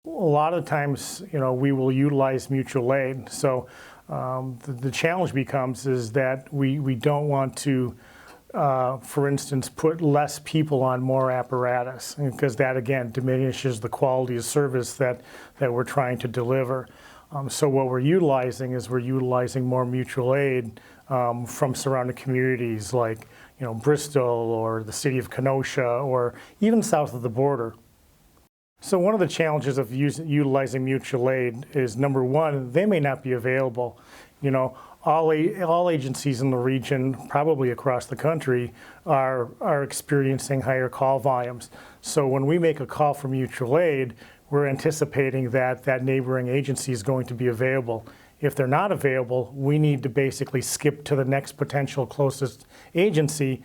A lot of times, we will utilize mutual aid. So the challenge becomes is that we don't want to, for instance, put less people on more apparatus, because that again diminishes the quality of service that we're trying to deliver. So what we're utilizing is more mutual aid from surrounding communities like Bristol or the city of Kenosha or even south of the border. So one of the challenges of utilizing mutual aid is, number one, they may not be available. All agencies in the region, probably across the country, are experiencing higher call volumes. So when we make a call for mutual aid, we're anticipating that that neighboring agency is going to be available. If they're not available, we need to basically skip to the next potential closest agency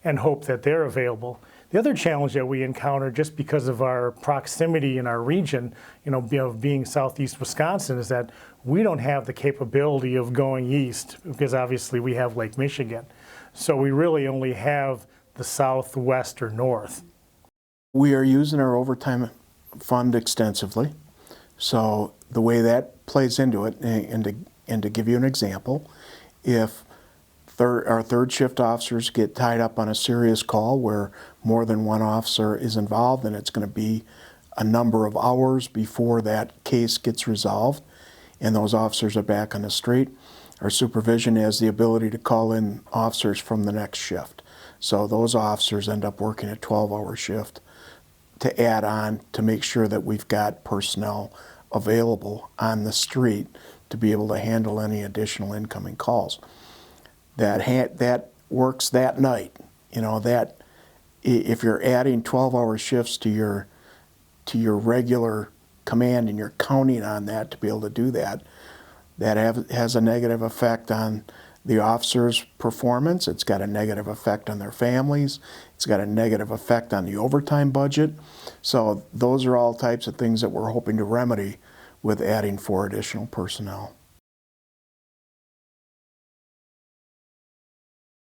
and hope that they're available. The other challenge that we encounter, just because of our proximity in our region, of being southeast Wisconsin, is that we don't have the capability of going east, because obviously we have Lake Michigan. So we really only have the south, west, or north. We are using our overtime fund extensively. So the way that plays into it, and to give you an example, if our third shift officers get tied up on a serious call where more than one officer is involved, and it's going to be a number of hours before that case gets resolved and those officers are back on the street, our supervision has the ability to call in officers from the next shift. So those officers end up working a 12-hour shift to add on to make sure that we've got personnel available on the street to be able to handle any additional incoming calls. That works that night. That if you're adding 12-hour shifts to your regular command and you're counting on that to be able to do that, has a negative effect on the officers' performance. It's got a negative effect on their families. It's got a negative effect on the overtime budget. So those are all types of things that we're hoping to remedy with adding 4 additional personnel.